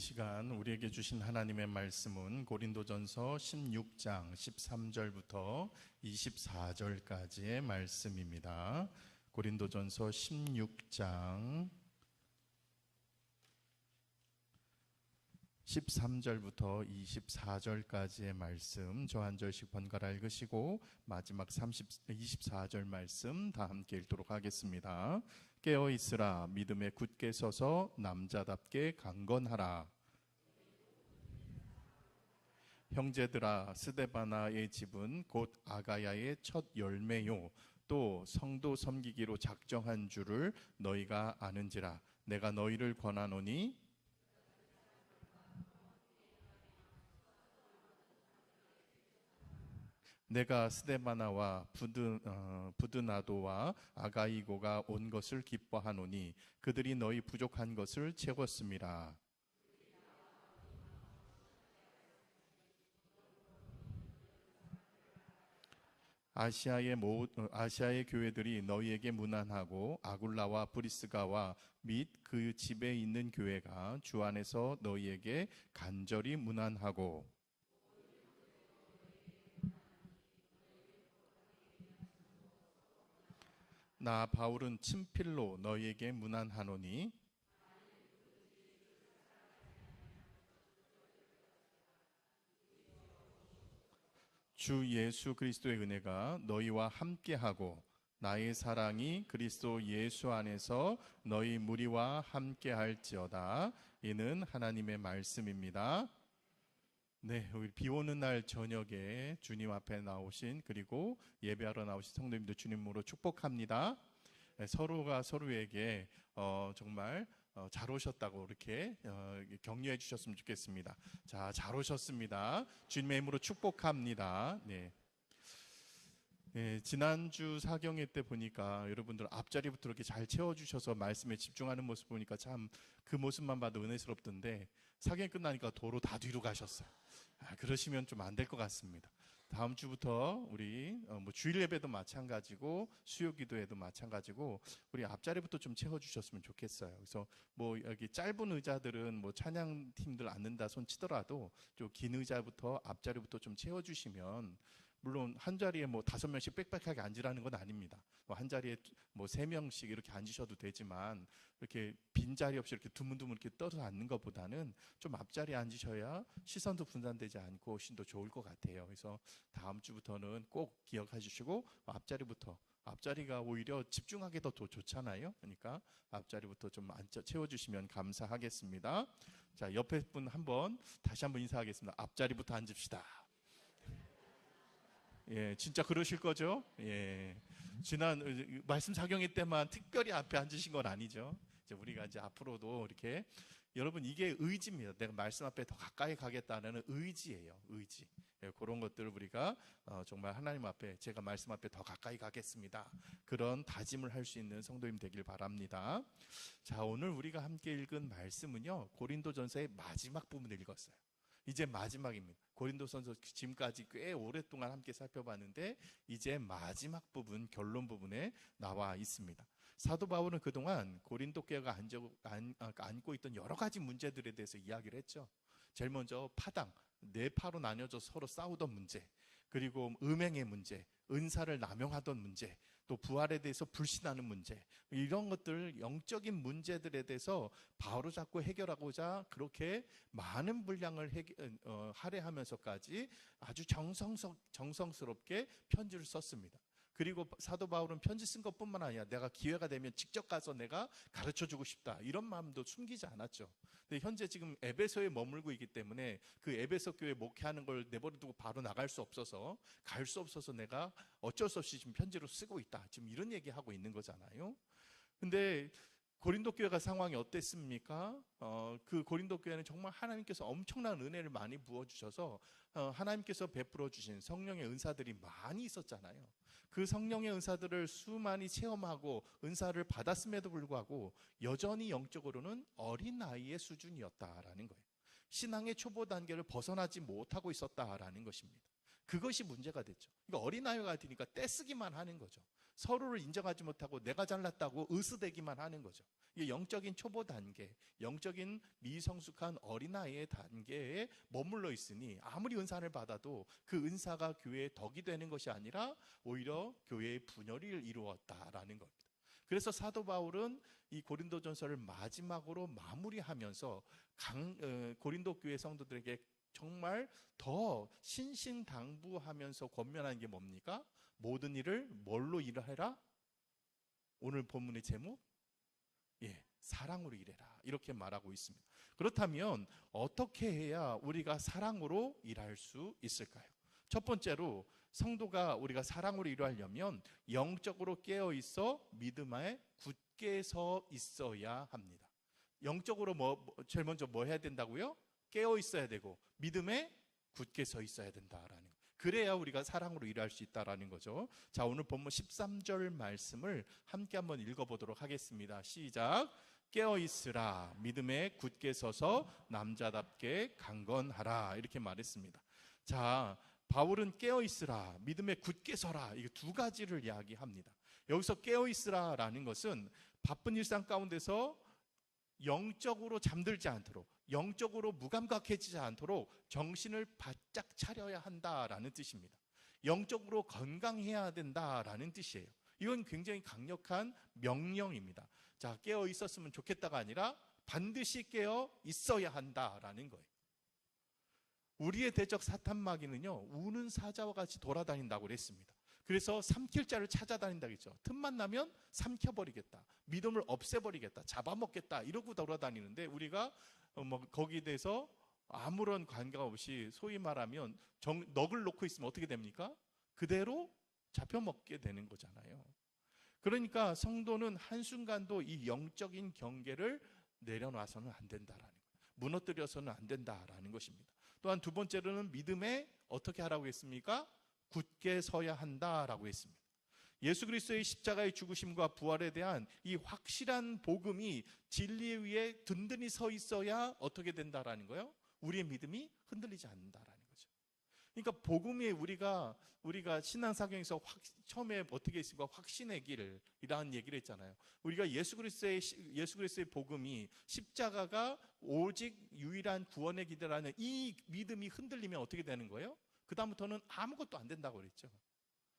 시간 우리에게 주신 하나님의 말씀은 고린도전서 16장 13절부터 24절까지의 말씀입니다. 고린도전서 16장 13절부터 24절까지의 말씀 저 한 절씩 번갈아 읽으시고 마지막 24절 말씀 다 함께 읽도록 하겠습니다. 깨어있으라, 믿음에 굳게 서서 남자답게 강건하라. 형제들아, 스데바나의 집은 곧 아가야의 첫 열매요 또 성도 섬기기로 작정한 줄을 너희가 아는지라. 내가 너희를 권하노니 내가 스데바나와 부드나도와 아가이고가 온 것을 기뻐하노니 그들이 너희 부족한 것을 채웠음이라. 아시아의 교회들이 너희에게 문안하고 아굴라와 브리스가와 및 그 집에 있는 교회가 주 안에서 너희에게 간절히 문안하고 나 바울은 친필로 너희에게 문안하노니 주 예수 그리스도의 은혜가 너희와 함께하고 나의 사랑이 그리스도 예수 안에서 너희 무리와 함께할지어다. 이는 하나님의 말씀입니다. 네, 우리 비 오는 날 저녁에 주님 앞에 나오신 그리고 예배하러 나오신 성도님들 주님으로 축복합니다. 네, 서로가 서로에게 정말 잘 오셨다고 이렇게 격려해 주셨으면 좋겠습니다. 자, 잘 오셨습니다. 주님의 이름으로 축복합니다. 네. 네, 지난주 사경회 때 보니까 여러분들 앞자리부터 이렇게 잘 채워주셔서 말씀에 집중하는 모습 보니까 참 그 모습만 봐도 은혜스럽던데 사경회 끝나니까 도로 다 뒤로 가셨어요. 그러시면 좀 안 될 것 같습니다. 다음 주부터 우리 주일 예배도 마찬가지고 수요 기도회도 마찬가지고 우리 앞자리부터 좀 채워주셨으면 좋겠어요. 그래서 여기 짧은 의자들은 찬양 팀들 앉는다 손 치더라도 좀 긴 의자부터 앞자리부터 좀 채워주시면 물론 한 자리에 5명씩 빽빽하게 앉으라는 건 아닙니다. 한 자리에 3명씩 이렇게 앉으셔도 되지만 이렇게 빈 자리 없이 이렇게 드문드문 이렇게 떠서 앉는 것보다는 좀 앞자리에 앉으셔야 시선도 분산되지 않고 훨씬 더 좋을 것 같아요. 그래서 다음 주부터는 꼭 기억해 주시고 앞자리가 오히려 집중하기 더 좋잖아요. 그러니까 앞자리부터 좀 채워주시면 감사하겠습니다. 자, 옆에 분 다시 한번 인사하겠습니다. 앞자리부터 앉읍시다. 예, 진짜 그러실 거죠? 예. 지난 말씀 작용회 때만 특별히 앞에 앉으신 건 아니죠. 우리가 이제 앞으로도 이렇게 여러분 이게 의지입니다. 내가 말씀 앞에 더 가까이 가겠다는 의지예요. 의지. 예, 그런 것들을 우리가 정말 하나님 앞에 제가 말씀 앞에 더 가까이 가겠습니다. 그런 다짐을 할 수 있는 성도님 되길 바랍니다. 자, 오늘 우리가 함께 읽은 말씀은요. 고린도전서의 마지막 부분을 읽었어요. 이제 마지막입니다. 고린도전서 지금까지 꽤 오랫동안 함께 살펴봤는데 이제 마지막 부분, 결론 부분에 나와 있습니다. 사도 바울은 그동안 고린도 교회가 안고 있던 여러 가지 문제들에 대해서 이야기를 했죠. 제일 먼저 네 파로 나뉘어져서 서로 싸우던 문제, 그리고 음행의 문제, 은사를 남용하던 문제, 또 부활에 대해서 불신하는 문제, 이런 것들 영적인 문제들에 대해서 바로잡고 해결하고자 그렇게 많은 분량을 할애하면서까지 아주 정성스럽게 편지를 썼습니다. 그리고 사도 바울은 편지 쓴 것뿐만 아니라 내가 기회가 되면 직접 가서 내가 가르쳐주고 싶다 이런 마음도 숨기지 않았죠. 근데 현재 지금 에베소에 머물고 있기 때문에 그 에베소 교회 목회하는 걸 내버려두고 바로 나갈 수 없어서 갈 수 없어서 내가 어쩔 수 없이 지금 편지로 쓰고 있다. 지금 이런 얘기하고 있는 거잖아요. 근데 고린도 교회가 상황이 어땠습니까? 그 고린도 교회는 정말 하나님께서 엄청난 은혜를 많이 부어주셔서 하나님께서 베풀어 주신 성령의 은사들이 많이 있었잖아요. 그 성령의 은사들을 수많이 체험하고 은사를 받았음에도 불구하고 여전히 영적으로는 어린아이의 수준이었다라는 거예요. 신앙의 초보 단계를 벗어나지 못하고 있었다라는 것입니다. 그것이 문제가 됐죠. 그러니까 어린아이가 되니까 떼쓰기만 하는 거죠. 서로를 인정하지 못하고 내가 잘났다고 으스대기만 하는 거죠. 이게 영적인 초보 단계, 영적인 미성숙한 어린아이의 단계에 머물러 있으니 아무리 은사를 받아도 그 은사가 교회의 덕이 되는 것이 아니라 오히려 교회의 분열을 이루었다라는 겁니다. 그래서 사도 바울은 이 고린도전서를 마지막으로 마무리하면서 고린도 교회 성도들에게 정말 더 신신당부하면서 권면하는 게 뭡니까? 모든 일을 뭘로 일하라? 오늘 본문의 제목? 사랑으로 일해라. 이렇게 말하고 있습니다. 그렇다면 어떻게 해야 우리가 사랑으로 일할 수 있을까요? 첫 번째로 성도가 우리가 사랑으로 일하려면 영적으로 깨어 있어 믿음에 굳게 서 있어야 합니다. 영적으로 제일 먼저 뭐 해야 된다고요? 깨어 있어야 되고 믿음에 굳게 서 있어야 된다라는 거예요. 그래야 우리가 사랑으로 일할 수 있다라는 거죠. 자, 오늘 본문 13절 말씀을 함께 한번 읽어보도록 하겠습니다. 시작. 깨어 있으라, 믿음에 굳게 서서 남자답게 강건하라, 이렇게 말했습니다. 자, 바울은 깨어 있으라, 믿음에 굳게 서라, 이게 두 가지를 이야기합니다. 여기서 깨어 있으라라는 것은 바쁜 일상 가운데서 영적으로 잠들지 않도록, 영적으로 무감각해지지 않도록 정신을 바짝 차려야 한다라는 뜻입니다. 영적으로 건강해야 된다라는 뜻이에요. 이건 굉장히 강력한 명령입니다. 자, 깨어 있었으면 좋겠다가 아니라 반드시 깨어 있어야 한다라는 거예요. 우리의 대적 사탄 마귀는요, 우는 사자와 같이 돌아다닌다고 그랬습니다. 그래서 삼킬 자를 찾아다닌다고 했죠. 틈만 나면 삼켜버리겠다, 믿음을 없애버리겠다, 잡아먹겠다, 이러고 돌아다니는데 우리가 거기에 대해서 아무런 관계가 없이 소위 말하면 넋을 놓고 있으면 어떻게 됩니까? 그대로 잡혀먹게 되는 거잖아요. 그러니까 성도는 한순간도 이 영적인 경계를 내려놔서는 안 된다라는 거예요. 무너뜨려서는 안 된다라는 것입니다. 또한 두 번째로는 믿음에 어떻게 하라고 했습니까? 굳게 서야 한다라고 했습니다. 예수 그리스도의 십자가의 죽으심과 부활에 대한 이 확실한 복음이 진리 위에 든든히 서 있어야 어떻게 된다라는 거예요? 우리의 믿음이 흔들리지 않는다라는 거죠. 그러니까 복음이 우리가 신앙사경에서 처음에 어떻게 했습니까? 확신의 길이라는 얘기를 했잖아요. 우리가 예수 그리스도의 복음이 십자가가 오직 유일한 구원의 길이라는 이 믿음이 흔들리면 어떻게 되는 거예요? 그 다음부터는 아무것도 안 된다고 그랬죠.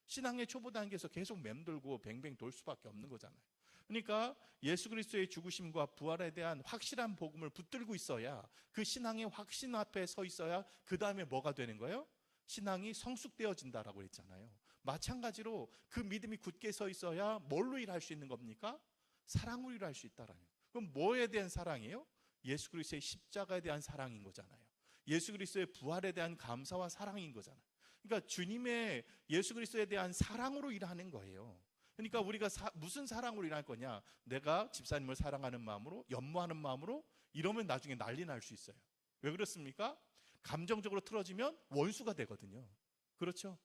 신앙의 초보 단계에서 계속 맴돌고 뱅뱅 돌 수밖에 없는 거잖아요. 그러니까 예수 그리스도의 죽으심과 부활에 대한 확실한 복음을 붙들고 있어야, 그 신앙의 확신 앞에 서 있어야 그 다음에 뭐가 되는 거예요? 신앙이 성숙되어진다라고 그랬잖아요. 마찬가지로 그 믿음이 굳게 서 있어야 뭘로 일할 수 있는 겁니까? 사랑으로 일할 수 있다라는 거예요. 그럼 뭐에 대한 사랑이에요? 예수 그리스도의 십자가에 대한 사랑인 거잖아요. 예수 그리스도의 부활에 대한 감사와 사랑인 거잖아요. 그러니까 주님의 예수 그리스도에 대한 사랑으로 일하는 거예요. 그러니까 우리가 무슨 사랑으로 일할 거냐? 내가 집사님을 사랑하는 마음으로, 연모하는 마음으로 이러면 나중에 난리 날 수 있어요. 왜 그렇습니까? 감정적으로 틀어지면 원수가 되거든요. 그렇죠?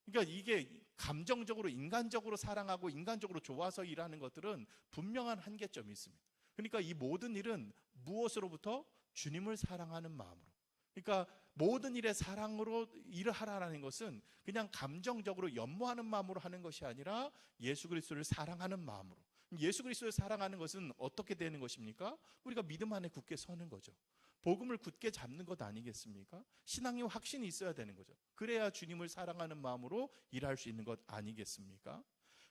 그러니까 이게 감정적으로, 인간적으로 사랑하고 인간적으로 좋아서 일하는 것들은 분명한 한계점이 있습니다. 그러니까 이 모든 일은 무엇으로부터? 주님을 사랑하는 마음으로. 그러니까 모든 일에 사랑으로 일을 하라는 것은 그냥 감정적으로 연모하는 마음으로 하는 것이 아니라 예수 그리스도를 사랑하는 마음으로. 예수 그리스도를 사랑하는 것은 어떻게 되는 것입니까? 우리가 믿음 안에 굳게 서는 거죠. 복음을 굳게 잡는 것 아니겠습니까? 신앙의 확신이 있어야 되는 거죠. 그래야 주님을 사랑하는 마음으로 일할 수 있는 것 아니겠습니까?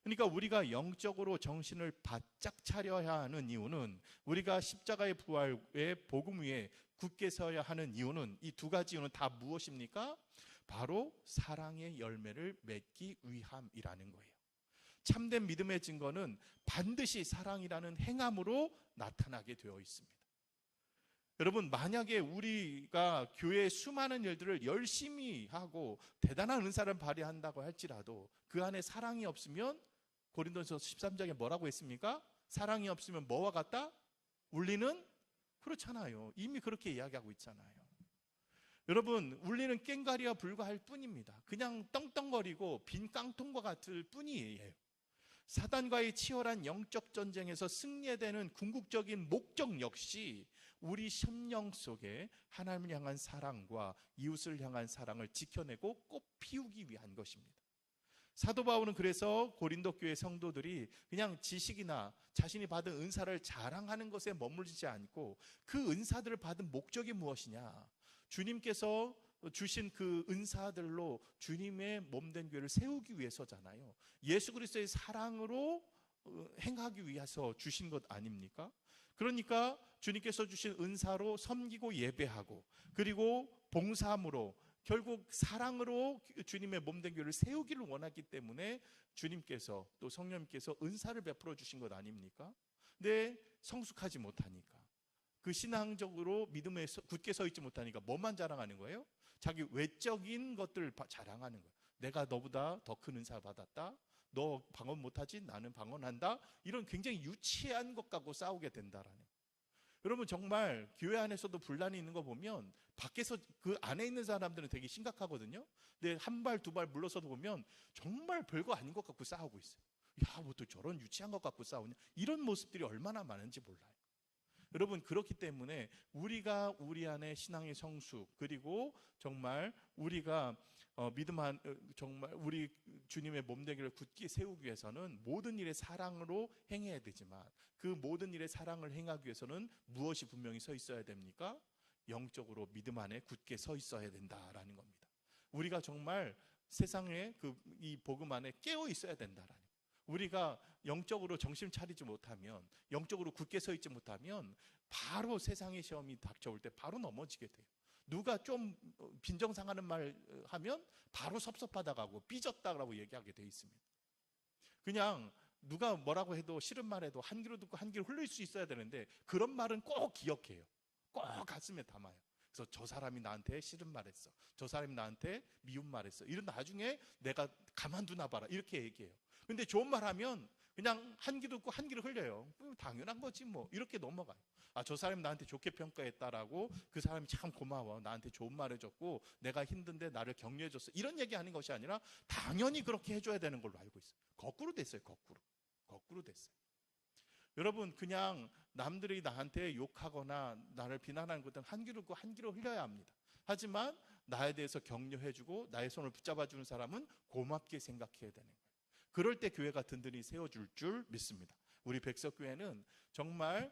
그러니까 우리가 영적으로 정신을 바짝 차려야 하는 이유는, 우리가 십자가의 부활의 복음 위에 굳게 서야 하는 이유는, 이 두 가지 이유는 다 무엇입니까? 바로 사랑의 열매를 맺기 위함이라는 거예요. 참된 믿음의 증거는 반드시 사랑이라는 행함으로 나타나게 되어 있습니다. 여러분, 만약에 우리가 교회의 수많은 일들을 열심히 하고 대단한 은사를 발휘한다고 할지라도 그 안에 사랑이 없으면, 고린도전서 13장에 뭐라고 했습니까? 사랑이 없으면 뭐와 같다? 울리는? 그렇잖아요. 이미 그렇게 이야기하고 있잖아요. 여러분, 울리는 꽹과리와 불과할 뿐입니다. 그냥 떵떵거리고 빈 깡통과 같을 뿐이에요. 사단과의 치열한 영적 전쟁에서 승리되는 궁극적인 목적 역시 우리 심령 속에 하나님을 향한 사랑과 이웃을 향한 사랑을 지켜내고 꽃 피우기 위한 것입니다. 사도 바울은 그래서 고린도 교회 성도들이 그냥 지식이나 자신이 받은 은사를 자랑하는 것에 머물지 않고 그 은사들을 받은 목적이 무엇이냐, 주님께서 주신 그 은사들로 주님의 몸된 교회를 세우기 위해서잖아요. 예수 그리스도의 사랑으로 행하기 위해서 주신 것 아닙니까? 그러니까 주님께서 주신 은사로 섬기고 예배하고, 그리고 봉사함으로, 결국 사랑으로 주님의 몸된 교회를 세우기를 원하기 때문에 주님께서, 또 성령님께서 은사를 베풀어 주신 것 아닙니까? 근데 성숙하지 못하니까, 그 신앙적으로 믿음에 굳게 서 있지 못하니까 뭐만 자랑하는 거예요? 자기 외적인 것들을 자랑하는 거예요. 내가 너보다 더 큰 은사 받았다, 너 방언 못하지? 나는 방언한다. 이런 굉장히 유치한 것 갖고 싸우게 된다라는 거예요. 여러분, 정말 교회 안에서도 분란이 있는 거 보면 밖에서 그 안에 있는 사람들은 되게 심각하거든요. 근데 한 발 두 발 물러서도 보면 정말 별거 아닌 것 갖고 싸우고 있어요. 야, 뭐 또 저런 유치한 것 갖고 싸우냐, 이런 모습들이 얼마나 많은지 몰라요. 여러분, 그렇기 때문에 우리가 우리 안에 신앙의 성숙, 그리고 정말 우리가 정말 우리 주님의 몸되기를 굳게 세우기 위해서는 모든 일에 사랑으로 행해야 되지만, 그 모든 일에 사랑을 행하기 위해서는 무엇이 분명히 서 있어야 됩니까? 영적으로 믿음 안에 굳게 서 있어야 된다라는 겁니다. 우리가 정말 세상에 이 복음 안에 깨어 있어야 된다라는 거예요. 우리가 영적으로 정신 차리지 못하면, 영적으로 굳게 서 있지 못하면 바로 세상의 시험이 닥쳐올 때 바로 넘어지게 돼요. 누가 좀 빈정상하는 말 하면 바로 섭섭하다고 하고 삐졌다라고 얘기하게 돼 있습니다. 그냥 누가 뭐라고 해도, 싫은 말 해도 한 귀로 듣고 한 귀로 흘릴 수 있어야 되는데, 그런 말은 꼭 기억해요. 꼭 가슴에 담아요. 그래서 저 사람이 나한테 싫은 말 했어, 저 사람이 나한테 미운 말 했어, 이런 나중에 내가 가만두나 봐라, 이렇게 얘기해요. 근데 좋은 말 하면 그냥 한 귀 듣고 한 귀로 흘려요. 당연한 거지 뭐, 이렇게 넘어가요. 아, 저 사람이 나한테 좋게 평가했다라고, 그 사람이 참 고마워, 나한테 좋은 말 해줬고 내가 힘든데 나를 격려해줬어, 이런 얘기하는 것이 아니라 당연히 그렇게 해줘야 되는 걸로 알고 있어요. 거꾸로 됐어요. 거꾸로 됐어요. 여러분, 그냥 남들이 나한테 욕하거나 나를 비난하는 것들은 한 귀로 듣고 한 귀로 흘려야 합니다. 하지만 나에 대해서 격려해주고 나의 손을 붙잡아주는 사람은 고맙게 생각해야 되는 거예요. 그럴 때 교회가 든든히 세워줄 줄 믿습니다. 우리 백석교회는 정말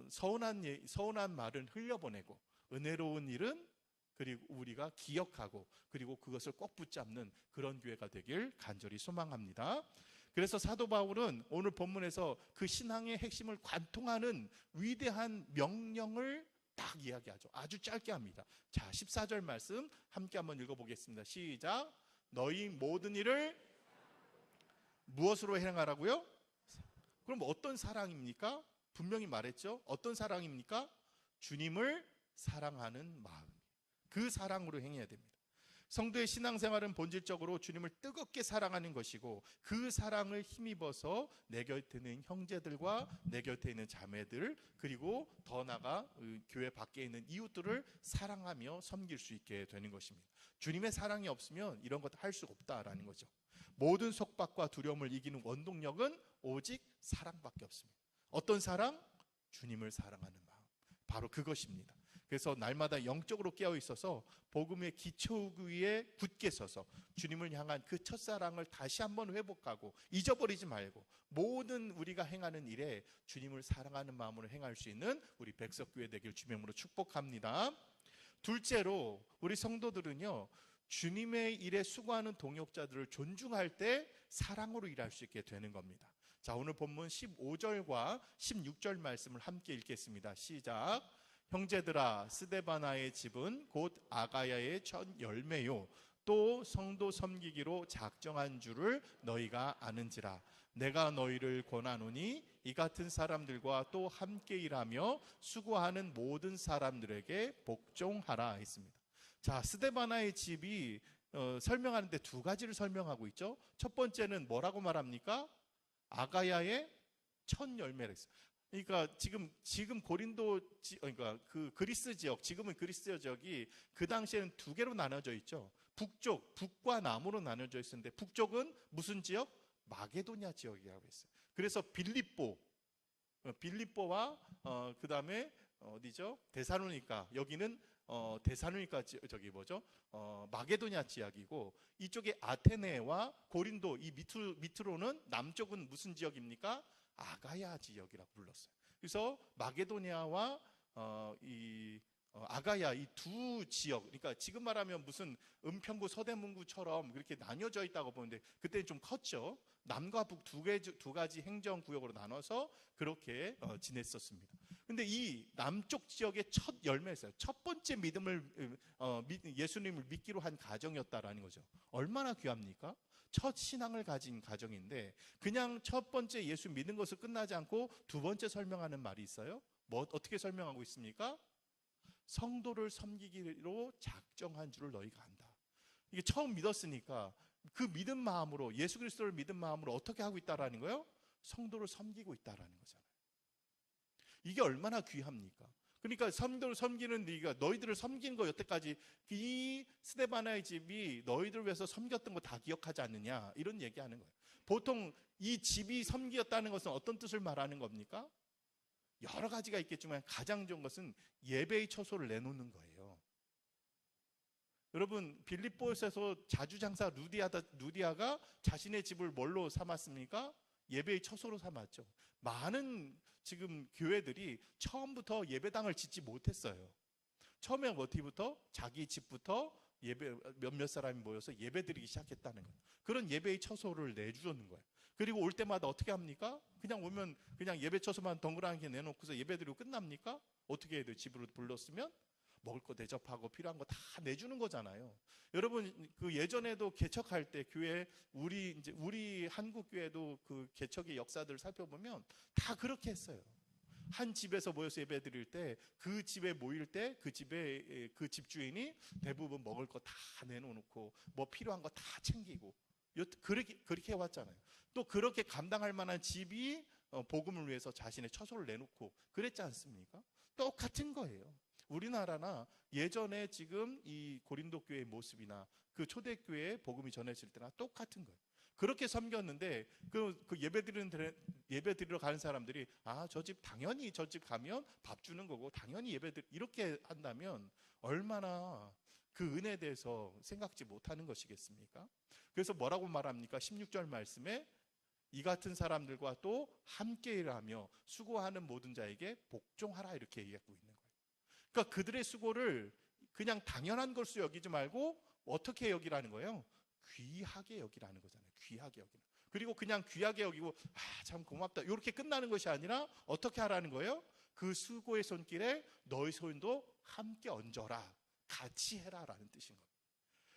서운한 말은 흘려보내고, 은혜로운 일은 그리고 우리가 기억하고, 그리고 그것을 꼭 붙잡는 그런 교회가 되길 간절히 소망합니다. 그래서 사도 바울은 오늘 본문에서 그 신앙의 핵심을 관통하는 위대한 명령을 딱 이야기하죠. 아주 짧게 합니다. 자, 14절 말씀 함께 한번 읽어보겠습니다. 시작. 너희 모든 일을 무엇으로 행하라고요? 그럼 어떤 사랑입니까? 분명히 말했죠. 어떤 사랑입니까? 주님을 사랑하는 마음, 그 사랑으로 행해야 됩니다. 성도의 신앙생활은 본질적으로 주님을 뜨겁게 사랑하는 것이고, 그 사랑을 힘입어서 내 곁에 있는 형제들과 내 곁에 있는 자매들, 그리고 더 나아가 교회 밖에 있는 이웃들을 사랑하며 섬길 수 있게 되는 것입니다. 주님의 사랑이 없으면 이런 것 할 수 없다라는 거죠. 모든 속박과 두려움을 이기는 원동력은 오직 사랑밖에 없습니다. 어떤 사랑? 주님을 사랑하는 마음, 바로 그것입니다. 그래서 날마다 영적으로 깨어 있어서 복음의 기초 위에 굳게 서서 주님을 향한 그 첫사랑을 다시 한번 회복하고 잊어버리지 말고, 모든 우리가 행하는 일에 주님을 사랑하는 마음으로 행할 수 있는 우리 백석교회 되길 주명으로 축복합니다. 둘째로, 우리 성도들은요, 주님의 일에 수고하는 동역자들을 존중할 때 사랑으로 일할 수 있게 되는 겁니다. 자, 오늘 본문 15절과 16절 말씀을 함께 읽겠습니다. 시작. 형제들아, 스데바나의 집은 곧 아가야의 첫 열매요 또 성도 섬기기로 작정한 줄을 너희가 아는지라. 내가 너희를 권하노니 이 같은 사람들과 또 함께 일하며 수고하는 모든 사람들에게 복종하라 했습니다. 자, 스데바나의 집이 설명하는데 두 가지를 설명하고 있죠. 첫 번째는 뭐라고 말합니까? 아가야의 첫 열매를 했어요. 그러니까 지금 고린도, 그러니까 그 그리스 지역, 지금은 그리스 지역이 그 당시에는 두 개로 나눠져 있죠. 북과 남으로 나눠져 있었는데, 북쪽은 무슨 지역? 마게도냐 지역이라고 했어요. 그래서 빌립보와 그 다음에 어디죠? 데살로니가, 여기는 데살로니가 저기 뭐죠? 마게도냐 지역이고 이쪽에 아테네와 고린도 이 밑으로는 남쪽은 무슨 지역입니까? 아가야 지역이라고 불렀어요. 그래서 마게도냐와 아가야 이 두 지역, 그러니까 지금 말하면 무슨 은평구 서대문구처럼 그렇게 나뉘어져 있다고 보는데 그때는 좀 컸죠. 남과 북 두 가지 행정구역으로 나눠서 그렇게 지냈었습니다. 근데 이 남쪽 지역의 첫 열매였어요. 첫 번째 예수님을 믿기로 한 가정이었다라는 거죠. 얼마나 귀합니까? 첫 신앙을 가진 가정인데 그냥 첫 번째 예수 믿는 것을 끝나지 않고 두 번째 설명하는 말이 있어요. 어떻게 설명하고 있습니까? 성도를 섬기기로 작정한 줄을 너희가 안다. 이게 처음 믿었으니까 그 믿은 마음으로, 예수 그리스도를 믿은 마음으로 어떻게 하고 있다라는 거예요? 성도를 섬기고 있다라는 거잖아요. 이게 얼마나 귀합니까? 그러니까 성도를 섬기는 네가 너희들을 섬긴 거 여태까지 이 스데바나의 집이 너희들을 위해서 섬겼던 거 다 기억하지 않느냐, 이런 얘기하는 거예요. 보통 이 집이 섬기었다는 것은 어떤 뜻을 말하는 겁니까? 여러 가지가 있겠지만 가장 좋은 것은 예배의 처소를 내놓는 거예요. 여러분, 빌립보에서 자주장사 루디아가 자신의 집을 뭘로 삼았습니까? 예배의 처소로 삼았죠. 많은 지금 교회들이 처음부터 예배당을 짓지 못했어요. 처음에 어디부터? 자기 집부터 예배 몇몇 사람이 모여서 예배 드리기 시작했다는 거예요. 그런 예배의 처소를 내주는 거예요. 그리고 올 때마다 어떻게 합니까? 그냥 오면 그냥 예배 처소만 덩그러니 내놓고서 예배 드리고 끝납니까? 어떻게 해야 돼요? 집으로 불렀으면 먹을 거 대접하고 필요한 거 다 내주는 거잖아요. 여러분, 그 예전에도 개척할 때 교회, 우리 한국 교회도 그 개척의 역사들을 살펴보면 다 그렇게 했어요. 한 집에서 모여서 예배 드릴 때 그 집에 모일 때 그 집에 그 집주인이 대부분 먹을 거 다 내놓고 뭐 필요한 거 다 챙기고 그렇게 해왔잖아요. 또 그렇게 감당할 만한 집이 복음을 위해서 자신의 처소를 내놓고 그랬지 않습니까? 똑같은 거예요. 우리나라나 예전에 지금 이 고린도 교회의 모습이나 그 초대교회의 복음이 전해질 때나 똑같은 거예요. 그렇게 섬겼는데 그 예배 드리러 가는 사람들이 저 집 당연히 저 집 가면 밥 주는 거고 당연히 이렇게 한다면 얼마나 그 은혜에 대해서 생각지 못하는 것이겠습니까? 그래서 뭐라고 말합니까? 16절 말씀에 이 같은 사람들과 또 함께 일하며 수고하는 모든 자에게 복종하라, 이렇게 얘기하고 있는 거예요. 그러니까 그들의 수고를 그냥 당연한 것으로 여기지 말고 어떻게 여기라는 거예요? 귀하게 여기라는 거잖아요. 귀하게 여기는. 그리고 그냥 귀하게 여기고 참 고맙다 이렇게 끝나는 것이 아니라 어떻게 하라는 거예요? 그 수고의 손길에 너희 손도 함께 얹어라, 같이 해라라는 뜻인 거예요.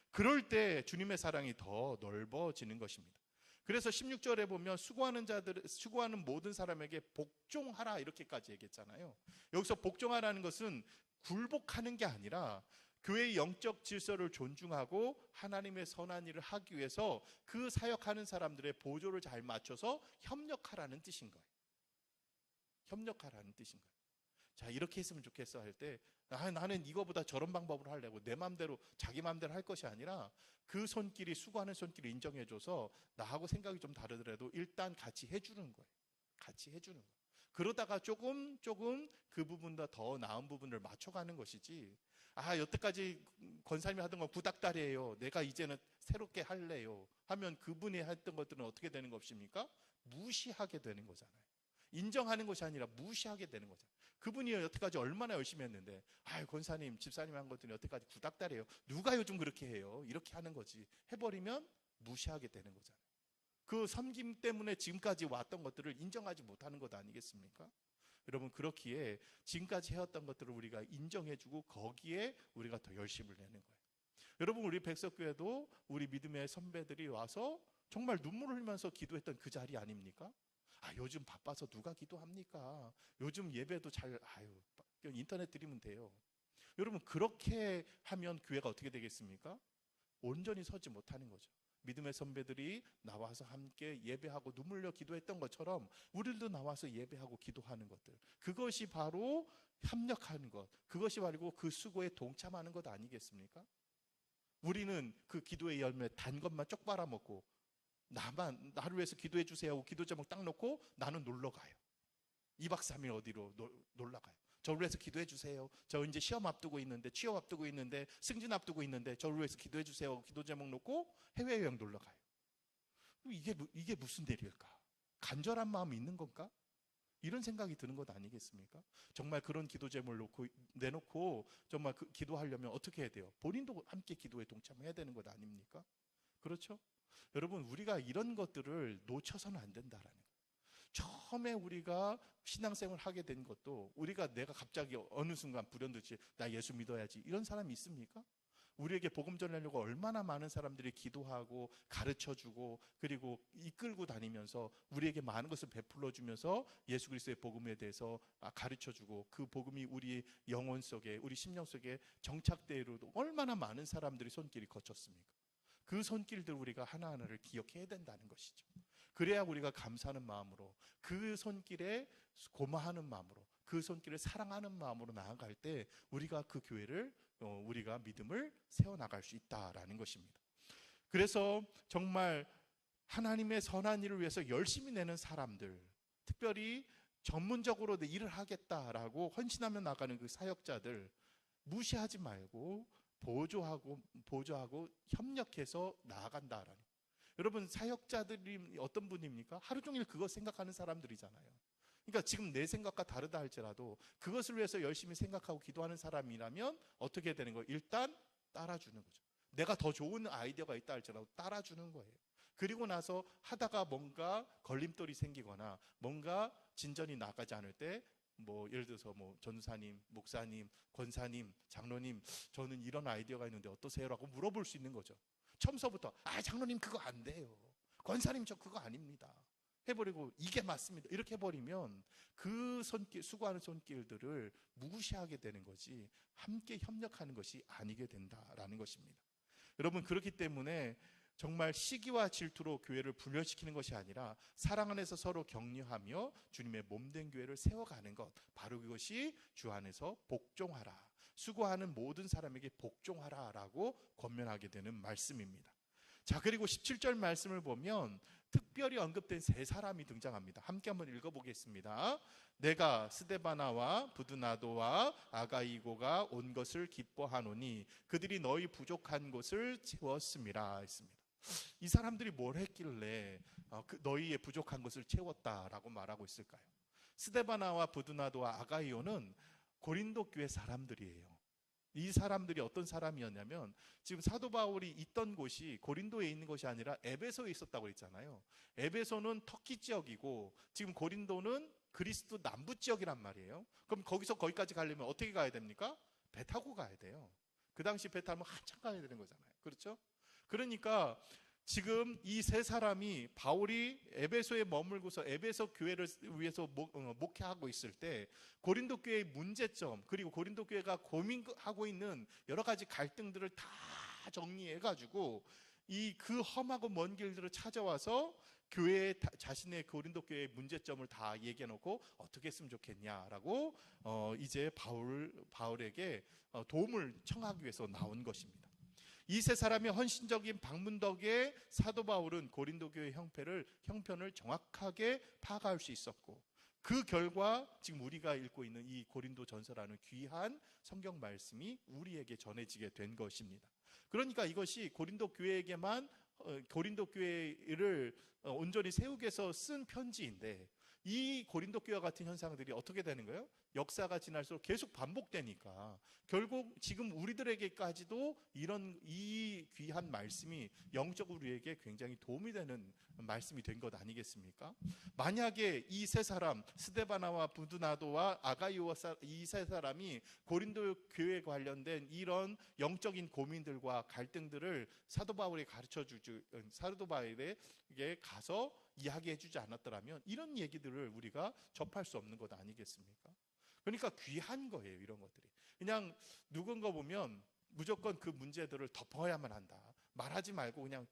그럴 때 주님의 사랑이 더 넓어지는 것입니다. 그래서 16절에 보면 수고하는 모든 사람에게 복종하라 이렇게까지 얘기했잖아요. 여기서 복종하라는 것은 굴복하는 게 아니라 교회의 영적 질서를 존중하고 하나님의 선한 일을 하기 위해서 그 사역하는 사람들의 보조를 잘 맞춰서 협력하라는 뜻인 거예요. 협력하라는 뜻인 거예요. 자, 이렇게 했으면 좋겠어 할 때 나는 이거보다 저런 방법으로 하려고 내 마음대로 자기 마음대로 할 것이 아니라 그 손길이, 수고하는 손길을 인정해줘서 나하고 생각이 좀 다르더라도 일단 같이 해주는 거예요. 같이 해주는 거예요. 그러다가 조금 그 부분보다 더 나은 부분을 맞춰가는 것이지, 여태까지 권사님이 하던 건 구닥다리예요, 내가 이제는 새롭게 할래요 하면 그분이 했던 것들은 어떻게 되는 것입니까? 무시하게 되는 거잖아요. 인정하는 것이 아니라 무시하게 되는 거잖아요. 그분이 여태까지 얼마나 열심히 했는데 권사님, 집사님 한 것들이 여태까지 구닥다리예요, 누가 요즘 그렇게 해요, 이렇게 하는 거지 해버리면 무시하게 되는 거잖아요. 그 섬김 때문에 지금까지 왔던 것들을 인정하지 못하는 것 아니겠습니까? 여러분, 그렇기에 지금까지 해왔던 것들을 우리가 인정해주고 거기에 우리가 더 열심을 내는 거예요. 여러분, 우리 백석교회도 우리 믿음의 선배들이 와서 정말 눈물을 흘리면서 기도했던 그 자리 아닙니까? 요즘 바빠서 누가 기도합니까? 요즘 예배도 인터넷 드리면 돼요. 여러분, 그렇게 하면 교회가 어떻게 되겠습니까? 온전히 서지 못하는 거죠. 믿음의 선배들이 나와서 함께 예배하고 눈물 흘려 기도했던 것처럼 우리도 나와서 예배하고 기도하는 것들, 그것이 바로 협력하는 것, 그것이 바로 그 수고에 동참하는 것 아니겠습니까? 우리는 그 기도의 열매 단 것만 쪽 빨아먹고 나를 위해서 기도해 주세요 하고 기도 제목 딱 놓고 나는 놀러 가요. 2박 3일 어디로 놀러 가요. 저를 위해서 기도해 주세요. 저 이제 시험 앞두고 있는데, 취업 앞두고 있는데, 승진 앞두고 있는데 저를 위해서 기도해 주세요. 기도 제목 놓고 해외여행 놀러 가요. 이게 무슨 일일까? 간절한 마음이 있는 건가? 이런 생각이 드는 것 아니겠습니까? 정말 그런 기도 제목을 내놓고 정말 기도하려면 어떻게 해야 돼요? 본인도 함께 기도에 동참해야 되는 것 아닙니까? 그렇죠? 여러분, 우리가 이런 것들을 놓쳐서는 안 된다라는 거예요. 처음에 우리가 신앙생활을 하게 된 것도 내가 갑자기 어느 순간 불현듯이 나 예수 믿어야지 이런 사람이 있습니까? 우리에게 복음 전하려고 얼마나 많은 사람들이 기도하고 가르쳐주고 그리고 이끌고 다니면서 우리에게 많은 것을 베풀어 주면서 예수 그리스도의 복음에 대해서 가르쳐주고 그 복음이 우리 영혼 속에, 우리 심령 속에 정착되어도 얼마나 많은 사람들이 손길이 거쳤습니까? 그 손길들 우리가 하나하나를 기억해야 된다는 것이죠. 그래야 우리가 감사하는 마음으로, 그 손길에 고마워하는 마음으로, 그 손길을 사랑하는 마음으로 나아갈 때 우리가 그 교회를, 우리가 믿음을 세워나갈 수 있다라는 것입니다. 그래서 정말 하나님의 선한 일을 위해서 열심히 내는 사람들, 특별히 전문적으로 내 일을 하겠다라고 헌신하며 나가는 그 사역자들 무시하지 말고 보조하고 협력해서 나아간다라는. 여러분, 사역자들이 어떤 분입니까? 하루 종일 그거 생각하는 사람들이잖아요. 그러니까 지금 내 생각과 다르다 할지라도 그것을 위해서 열심히 생각하고 기도하는 사람이라면 어떻게 되는 거예요? 일단 따라주는 거죠. 내가 더 좋은 아이디어가 있다 할지라도 따라주는 거예요. 그리고 나서 하다가 뭔가 걸림돌이 생기거나 뭔가 진전이 나가지 않을 때 예를 들어서 전사님, 목사님, 권사님, 장로님, 저는 이런 아이디어가 있는데 어떠세요? 라고 물어볼 수 있는 거죠. 처음서부터 장로님 그거 안 돼요, 권사님 저 그거 아닙니다 해버리고 이게 맞습니다 이렇게 해버리면 그 수고하는 손길들을 무시하게 되는 거지 함께 협력하는 것이 아니게 된다라는 것입니다. 여러분, 그렇기 때문에 정말 시기와 질투로 교회를 분열시키는 것이 아니라 사랑 안에서 서로 격려하며 주님의 몸된 교회를 세워가는 것, 바로 그것이 주 안에서 복종하라, 수고하는 모든 사람에게 복종하라 라고 권면하게 되는 말씀입니다. 자, 그리고 17절 말씀을 보면 특별히 언급된 세 사람이 등장합니다. 함께 한번 읽어보겠습니다. 내가 스데바나와 부드나도와 아가이고가 온 것을 기뻐하노니 그들이 너희 부족한 곳을 채웠음이라 했습니다. 이 사람들이 뭘 했길래 너희의 부족한 것을 채웠다라고 말하고 있을까요? 스데바나와 부드나도와 아가이오는 고린도 교회 사람들이에요. 이 사람들이 어떤 사람이었냐면, 지금 사도 바울이 있던 곳이 고린도에 있는 것이 아니라 에베소에 있었다고 했잖아요. 에베소는 터키 지역이고 지금 고린도는 그리스 남부 지역이란 말이에요. 그럼 거기서 거기까지 가려면 어떻게 가야 됩니까? 배 타고 가야 돼요. 그 당시 배 타면 한참 가야 되는 거잖아요. 그렇죠? 그러니까 지금 이 세 사람이 바울이 에베소에 머물고서 에베소 교회를 위해서 목회하고 있을 때 고린도 교회의 문제점, 그리고 고린도 교회가 고민하고 있는 여러 가지 갈등들을 다 정리해가지고 그 험하고 먼 길들을 찾아와서 자신의 고린도 교회의 문제점을 다 얘기해놓고 어떻게 했으면 좋겠냐라고 이제 바울에게 도움을 청하기 위해서 나온 것입니다. 이 세 사람의 헌신적인 방문 덕에 사도 바울은 고린도 교회 형편을 정확하게 파악할 수 있었고, 그 결과 지금 우리가 읽고 있는 이 고린도 전서라는 귀한 성경 말씀이 우리에게 전해지게 된 것입니다. 그러니까 이것이 고린도 교회에게만 고린도 교회를 온전히 세우기 위해서 쓴 편지인데, 이 고린도 교회와 같은 현상들이 어떻게 되는 거예요? 역사가 지날수록 계속 반복되니까 결국 지금 우리들에게까지도 이 귀한 말씀이 영적으로 우리에게 굉장히 도움이 되는 말씀이 된 것 아니겠습니까? 만약에 이 세 사람, 스데바나와 부드나도와 아가이오, 이 세 사람이 고린도 교회에 관련된 이런 영적인 고민들과 갈등들을 사도 바울에 사도 바울에게 가서 이야기해 주지 않았더라면 이런 얘기들을 우리가 접할 수 없는 것 아니겠습니까? 그러니까 귀한 거예요, 이런 것들이. 그냥 누군가 보면 무조건 그 문제들을 덮어야만 한다, 말하지 말고 그냥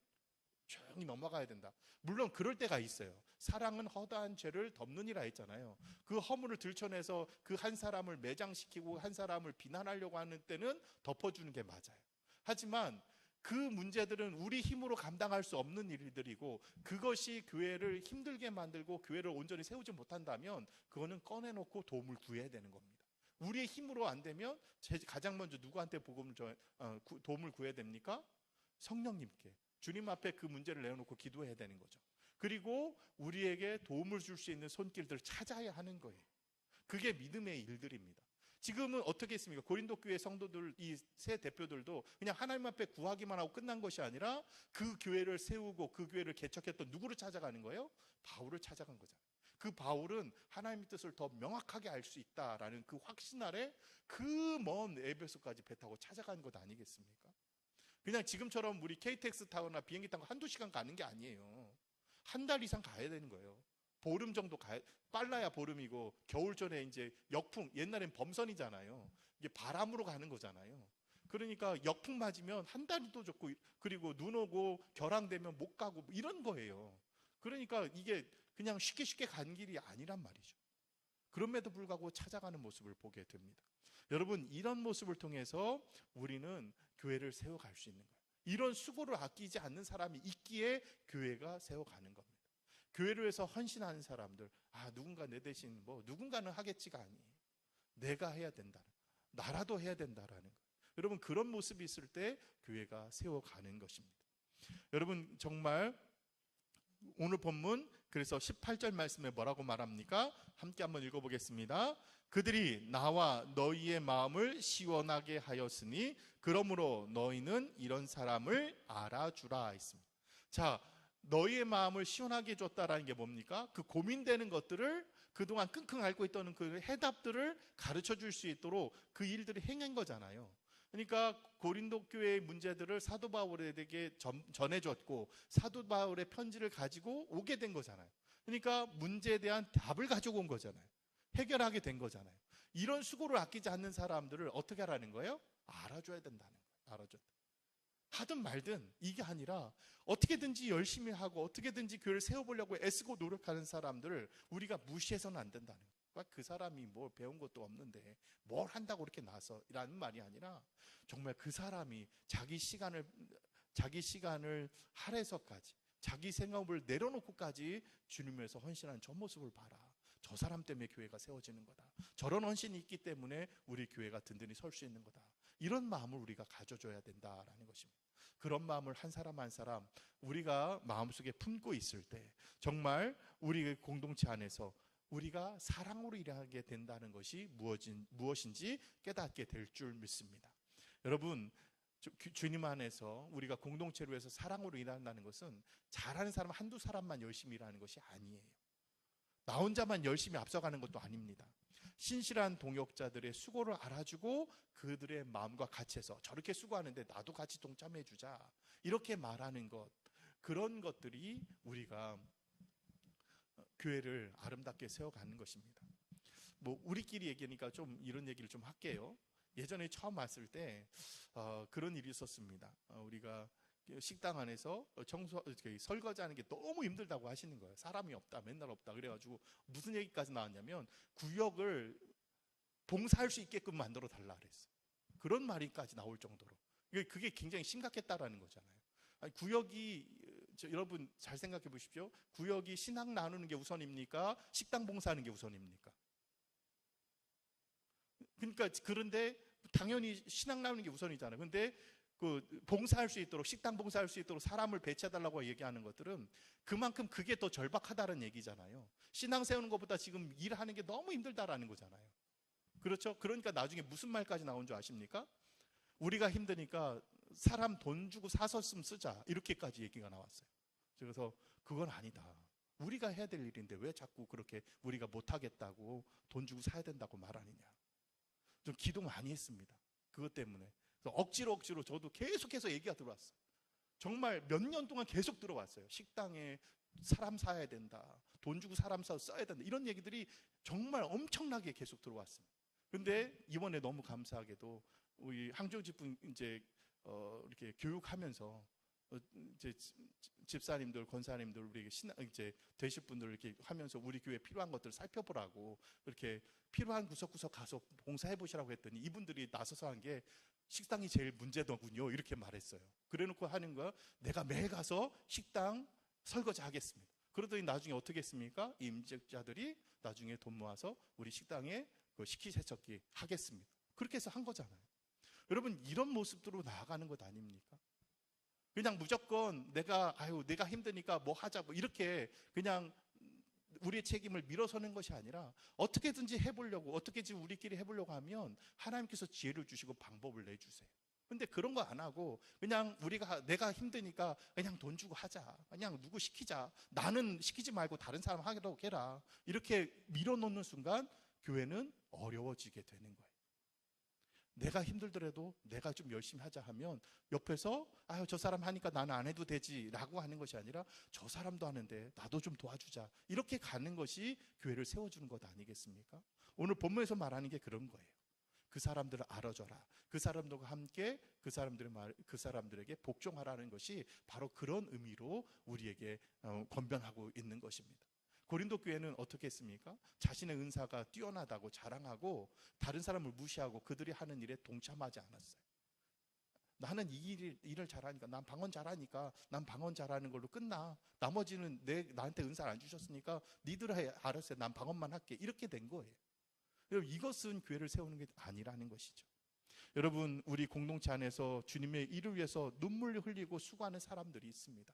조용히 넘어가야 된다. 물론 그럴 때가 있어요. 사랑은 허다한 죄를 덮느니라 했잖아요. 그 허물을 들춰내서 그 한 사람을 매장시키고 한 사람을 비난하려고 하는 때는 덮어주는 게 맞아요. 하지만 그 문제들은 우리 힘으로 감당할 수 없는 일들이고, 그것이 교회를 힘들게 만들고 교회를 온전히 세우지 못한다면 그거는 꺼내놓고 도움을 구해야 되는 겁니다. 우리의 힘으로 안 되면 가장 먼저 누구한테 도움을 구해야 됩니까? 성령님께. 주님 앞에 그 문제를 내어놓고 기도해야 되는 거죠. 그리고 우리에게 도움을 줄 수 있는 손길들을 찾아야 하는 거예요. 그게 믿음의 일들입니다. 지금은 어떻게 했습니까? 고린도 교회 성도들, 이 세 대표들도 그냥 하나님 앞에 구하기만 하고 끝난 것이 아니라 그 교회를 세우고 그 교회를 개척했던 누구를 찾아가는 거예요? 바울을 찾아간 거잖아요. 그 바울은 하나님의 뜻을 더 명확하게 알 수 있다라는 그 확신 아래 그 먼 에베소까지 배 타고 찾아간 것 아니겠습니까? 그냥 지금처럼 우리 KTX 타거나 비행기 타고 한두 시간 가는 게 아니에요. 한 달 이상 가야 되는 거예요. 보름 정도 빨라야 보름이고, 겨울 전에 이제 역풍, 옛날엔 범선이잖아요. 이게 바람으로 가는 거잖아요. 그러니까 역풍 맞으면 한 달도 좋고, 그리고 눈 오고 결항되면 못 가고 이런 거예요. 그러니까 이게 그냥 쉽게 간 길이 아니란 말이죠. 그럼에도 불구하고 찾아가는 모습을 보게 됩니다. 여러분, 이런 모습을 통해서 우리는 교회를 세워갈 수 있는 거예요. 이런 수고를 아끼지 않는 사람이 있기에 교회가 세워가는 겁니다. 교회를 위해서 헌신하는 사람들, 누군가 내 대신 누군가는 하겠지가 아니에요. 내가 해야 된다, 나라도 해야 된다라는 거예요. 여러분, 그런 모습이 있을 때 교회가 세워가는 것입니다. 여러분, 정말 오늘 본문 그래서 18절 말씀에 뭐라고 말합니까? 함께 한번 읽어보겠습니다. 그들이 나와 너희의 마음을 시원하게 하였으니 그러므로 너희는 이런 사람을 알아주라 했습니다. 자, 너희의 마음을 시원하게 해줬다라는 게 뭡니까? 그 고민되는 것들을 그동안 끙끙 앓고 있던 그 해답들을 가르쳐 줄 수 있도록 그 일들을 행한 거잖아요. 그러니까 고린도 교회의 문제들을 사도 바울에게 전해줬고, 사도 바울의 편지를 가지고 오게 된 거잖아요. 그러니까 문제에 대한 답을 가지고 온 거잖아요. 해결하게 된 거잖아요. 이런 수고를 아끼지 않는 사람들을 어떻게 하라는 거예요? 알아줘야 된다는 거예요. 알아줘야 돼. 하든 말든 이게 아니라 어떻게든지 열심히 하고 어떻게든지 교회를 세워보려고 애쓰고 노력하는 사람들을 우리가 무시해서는 안 된다는 거예요. 그 사람이 뭘 배운 것도 없는데 뭘 한다고 그렇게 나서 라는 말이 아니라, 정말 그 사람이 자기 시간을 할애서까지 자기 생업을 내려놓고까지 주님에서 헌신하는 저 모습을 봐라. 저 사람 때문에 교회가 세워지는 거다. 저런 헌신이 있기 때문에 우리 교회가 든든히 설 수 있는 거다. 이런 마음을 우리가 가져줘야 된다라는 것입니다. 그런 마음을 한 사람 한 사람 우리가 마음속에 품고 있을 때 정말 우리 공동체 안에서 우리가 사랑으로 일하게 된다는 것이 무엇인지 깨닫게 될 줄 믿습니다. 여러분, 주님 안에서 우리가 공동체로 해서 사랑으로 일한다는 것은 잘하는 사람 한두 사람만 열심히 일하는 것이 아니에요. 나 혼자만 열심히 앞서가는 것도 아닙니다. 신실한 동역자들의 수고를 알아주고 그들의 마음과 같이 해서 저렇게 수고하는데 나도 같이 동참해 주자, 이렇게 말하는 것, 그런 것들이 우리가 교회를 아름답게 세워가는 것입니다. 우리끼리 얘기하니까 좀 이런 얘기를 좀 할게요. 예전에 처음 왔을 때 그런 일이 있었습니다. 우리가 식당 안에서 설거지하는 게 너무 힘들다고 하시는 거예요. 사람이 없다, 맨날 없다. 그래가지고 무슨 얘기까지 나왔냐면 구역을 봉사할 수 있게끔 만들어 달라 그랬어. 그런 말이까지 나올 정도로 그게 굉장히 심각했다라는 거잖아요. 구역이, 여러분 잘 생각해 보십시오. 구역이 신앙 나누는 게 우선입니까? 식당 봉사하는 게 우선입니까? 그러니까 그런데 당연히 신앙 나누는 게 우선이잖아요. 근데 봉사할 수 있도록, 식당 봉사할 수 있도록 사람을 배치해달라고 얘기하는 것들은 그만큼 그게 더 절박하다는 얘기잖아요. 신앙 세우는 것보다 지금 일하는 게 너무 힘들다라는 거잖아요. 그렇죠? 그러니까 나중에 무슨 말까지 나온 줄 아십니까? 우리가 힘드니까 사람 돈 주고 사서 쓰자, 이렇게까지 얘기가 나왔어요. 그래서 그건 아니다. 우리가 해야 될 일인데 왜 자꾸 그렇게 우리가 못하겠다고 돈 주고 사야 된다고 말하느냐. 좀 기도 많이 했습니다. 그것 때문에. 억지로 저도 계속해서 얘기가 들어왔어요. 정말 몇 년 동안 계속 들어왔어요. 식당에 사람 사야 된다, 돈 주고 사람 써야 된다, 이런 얘기들이 정말 엄청나게 계속 들어왔습니다. 근데 이번에 너무 감사하게도 우리 항조 집분 이렇게 교육하면서 이제 집사님들, 권사님들, 우리 이제 되실 분들 이렇게 하면서 우리 교회 필요한 것들 살펴보라고 이렇게 필요한 구석구석 가서 봉사해 보시라고 했더니 이분들이 나서서 한 게 식당이 제일 문제더군요, 이렇게 말했어요. 그래놓고 하는 거, 내가 매일 가서 식당 설거지 하겠습니다. 그러더니 나중에 어떻게 했습니까? 이 임직자들이 나중에 돈 모아서 우리 식당에 그 식기세척기 하겠습니다. 그렇게 해서 한 거잖아요. 여러분, 이런 모습으로 나아가는 것 아닙니까? 그냥 무조건 내가 힘드니까 뭐 하자, 뭐 이렇게 그냥 우리의 책임을 밀어서는 것이 아니라 어떻게든지 해보려고, 어떻게든지 우리끼리 해보려고 하면 하나님께서 지혜를 주시고 방법을 내주세요. 근데 그런 거 안 하고 그냥 내가 힘드니까 그냥 돈 주고 하자, 그냥 누구 시키자, 나는 시키지 말고 다른 사람 하도록 해라, 이렇게 밀어놓는 순간 교회는 어려워지게 되는 거예요. 내가 힘들더라도 내가 좀 열심히 하자 하면 옆에서 저 사람 하니까 나는 안 해도 되지 라고 하는 것이 아니라 저 사람도 하는데 나도 좀 도와주자, 이렇게 가는 것이 교회를 세워주는 것 아니겠습니까? 오늘 본문에서 말하는 게 그런 거예요. 그 사람들을 알아줘라, 그 사람들과 함께 그 사람들에게 복종하라는 것이 바로 그런 의미로 우리에게 권면하고 있는 것입니다. 고린도 교회는 어떻게 했습니까? 자신의 은사가 뛰어나다고 자랑하고 다른 사람을 무시하고 그들이 하는 일에 동참하지 않았어요. 나는 이 일을 잘하니까, 난 방언 잘하니까 난 방언 잘하는 걸로 끝나, 나머지는 나한테 은사를 안 주셨으니까 니들 알았어요, 난 방언만 할게, 이렇게 된 거예요. 여러분, 이것은 교회를 세우는 게 아니라는 것이죠. 여러분, 우리 공동체 안에서 주님의 일을 위해서 눈물 흘리고 수고하는 사람들이 있습니다.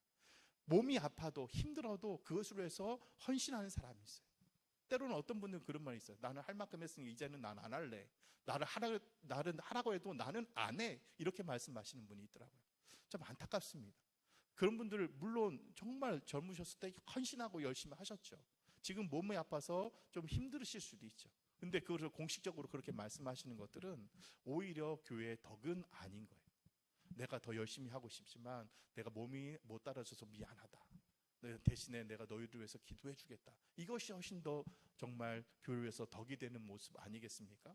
몸이 아파도 힘들어도 그것으로 해서 헌신하는 사람이 있어요. 때로는 어떤 분들은 그런 말이 있어요. 나는 할 만큼 했으니 이제는 난 안 할래, 나를 하라고 해도 나는 안 해, 이렇게 말씀하시는 분이 있더라고요. 좀 안타깝습니다. 그런 분들 물론 정말 젊으셨을 때 헌신하고 열심히 하셨죠. 지금 몸이 아파서 좀 힘드실 수도 있죠. 근데 그것을 공식적으로 그렇게 말씀하시는 것들은 오히려 교회의 덕은 아닌 거예요. 내가 더 열심히 하고 싶지만 내가 몸이 못 따라줘서 미안하다, 대신에 내가 너희들 위해서 기도해 주겠다, 이것이 훨씬 더 정말 교회를 위해서 덕이 되는 모습 아니겠습니까?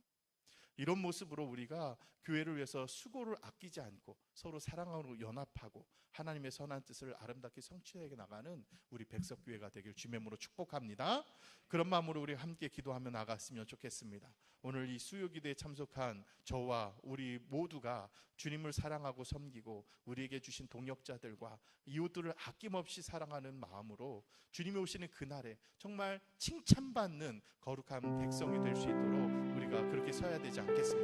이런 모습으로 우리가 교회를 위해서 수고를 아끼지 않고 서로 사랑하고 연합하고 하나님의 선한 뜻을 아름답게 성취해 나가는 우리 백석교회가 되길 주의 이름으로 축복합니다. 그런 마음으로 우리 함께 기도하며 나갔으면 좋겠습니다. 오늘 이 수요기도에 참석한 저와 우리 모두가 주님을 사랑하고 섬기고 우리에게 주신 동역자들과 이웃들을 아낌없이 사랑하는 마음으로 주님이 오시는 그날에 정말 칭찬받는 거룩한 백성이 될 수 있도록 우리가 그렇게 서야 되지 않겠습니까?